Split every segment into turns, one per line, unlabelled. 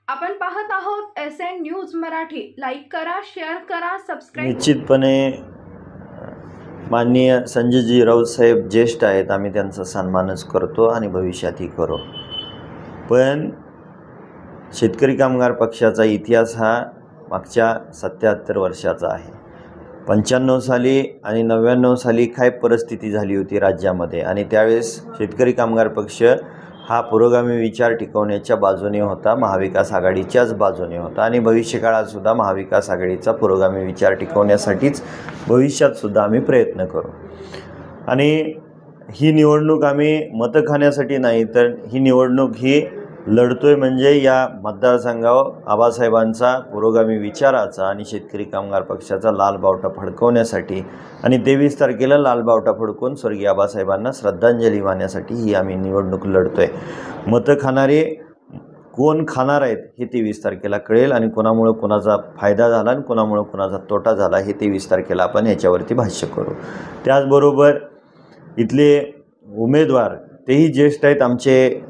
आपण पाहत आहोत SN न्यूज मराठी। लाईक करा, शेअर करा, सबस्क्राईब।
निश्चितपणे माननीय संजयजी राऊत साहेब ज्येष्ठ आहेत, आम्ही त्यांचा सन्मानच करतो आणि भविष्यातही करू। पण शेतकरी कामगार पक्षाचा इतिहास हा मागच्या 77 वर्षाचा आहे। 95 साली आणि 99 साली काय परिस्थिती झाली होती राज्यामध्ये, आणि त्यावेळेस शेतकरी कामगार पक्ष हा पुरोगामी विचार टिकवण्याच्या बाजूने होता, महाविकास आघाडीच्याच बाजूने होता आणि भविष्यकाळात सुद्धा महाविकास आघाडीचा पुरोगामी विचार टिकवण्यासाठीच भविष्यात सुद्धा आम्ही प्रयत्न करू। आणि ही निवडणूक आम्ही मतं खाण्यासाठी नाही, तर ही निवडणूक ही लढतोय म्हणजे या मतदारसंघावर आबासाहेबांचा पुरोगामी विचाराचा आणि शेतकरी कामगार पक्षाचा लाल बावटा फडकवण्यासाठी, आणि 23 तारखेला लाल बावटा फडकवून स्वर्गीय आबासाहेबांना श्रद्धांजली वाहण्यासाठी ही आम्ही निवडणूक लढतोय। मतं खाणारे कोण खाणार आहेत हे 23 तारखेला कळेल, आणि कोणामुळे कोणाचा फायदा झाला आणि कोणामुळे कोणाचा तोटा झाला हे 23 तारखेला आपण याच्यावरती भाष्य करू। त्याचबरोबर इथले उमेदवार तेही ज्येष्ठ आहेत, आमचे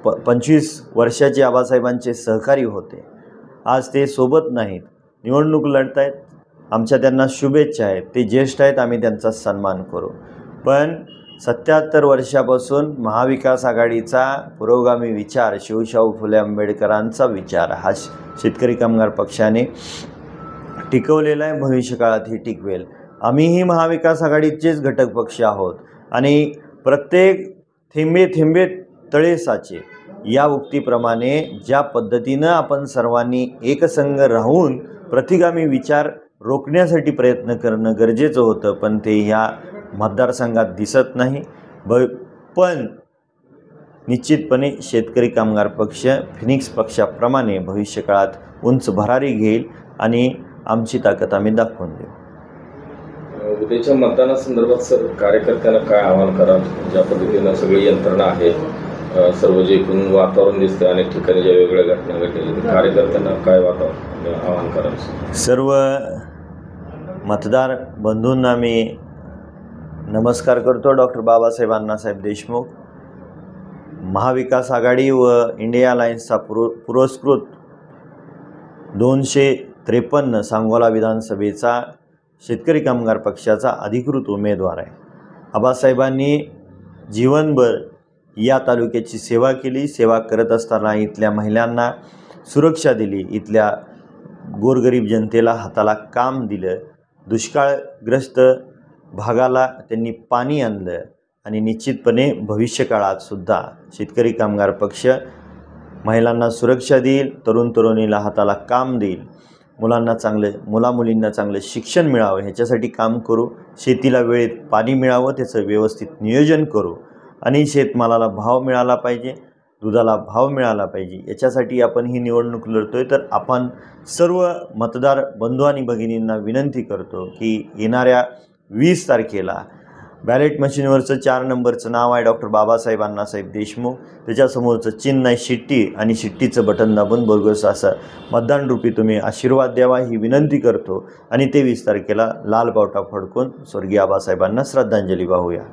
25 वर्षाचे आबासाहेबांचे सहकारी होते। आज ते सोबत नाहीत, निवडणूक लढत आहेत, आमच्या त्यांना शुभेच्छा आहेत, ते ज्येष्ठ आहेत, आम्ही त्यांचा सन्मान करू। पण 77 वर्षापासून महाविकास आघाडीचा पुरोगामी विचार, शिवशाहू फुले आंबेडकरांचा विचार हा शेतकरी कामगार पक्षाने टिकवलेला आहे, भविष्यकाळातही टिकवेल। आम्हीही महाविकास आघाडीचेच घटक पक्ष आहोत आणि प्रत्येक थेंबे थेंबे तळे साचे या उक्तीप्रमाणे ज्या पद्धतीनं आपण सर्वांनी एकसंघ राहून प्रतिगामी विचार रोखण्यासाठी प्रयत्न करणं गरजेचं होतं, पण ते ह्या मतदारसंघात दिसत नाही। पण निश्चितपणे शेतकरी कामगार पक्ष फिनिक्स पक्षाप्रमाणे भविष्यकाळात उंच भरारी घेईल आणि आमची ताकद आम्ही दाखवून देऊ।
उद्याच्या मतदानासंदर्भात सर कार्यकर्त्यांना काय आवाहन कराल? ज्या पद्धतीनं सगळी यंत्रणा आहे, सर्व जे एकूण वातावरण दिसतं, अनेक ठिकाणी ज्या वेगवेगळ्या घटना घडलेल्या, कार्यकर्त्यांना काय आवाहन कराल?
सर्व मतदार बंधूंना मी नमस्कार करतो। डॉक्टर बाबासाहेब अण्णासाहेब देशमुख, महाविकास आघाडी व इंडिया अलायन्सचा पुरस्कृत 253 सांगोला विधानसभेचा शेतकरी कामगार पक्षाचा अधिकृत उमेदवार आहे। आबासाहेबांनी जीवनभर या तालुक्याची सेवा केली, सेवा करत असताना इथल्या महिलांना सुरक्षा दिली, इथल्या गोरगरीब जनतेला हाताला काम दिलं, दुष्काळग्रस्त भागाला त्यांनी पाणी आणलं, आणि निश्चितपणे भविष्यकाळात सुद्धा शेतकरी कामगार पक्ष महिलांना सुरक्षा देईल, तरुण तरुणीला हाताला काम देईल, मुलामुलींना चांगलं शिक्षण मिळावं ह्याच्यासाठी काम करू, शेतीला वेळेत पाणी मिळावं त्याचं व्यवस्थित नियोजन करू, आणि शेतमालाला भाव मिळाला पाहिजे, दुधाला भाव मिळाला पाहिजे, याच्यासाठी आपण ही निवडणूक लढतोय। तर आपण सर्व मतदार बंधू आणि भगिनींना विनंती करतो की येणाऱ्या 20 तारखेला बॅलेट मशीनवरचं 4 नंबरचं नाव आहे डॉक्टर बाबासाहेब अण्णासाहेब देशमुख, त्याच्यासमोरचं चिन्ह आहे शिट्टी, आणि शिट्टीचं बटन दाबून बोगस असं मतदान रूपी तुम्ही आशीर्वाद द्यावा ही विनंती करतो, आणि 23 तारखेला लाल बावटा फडकून स्वर्गीय आबासाहेबांना श्रद्धांजली वाहूया।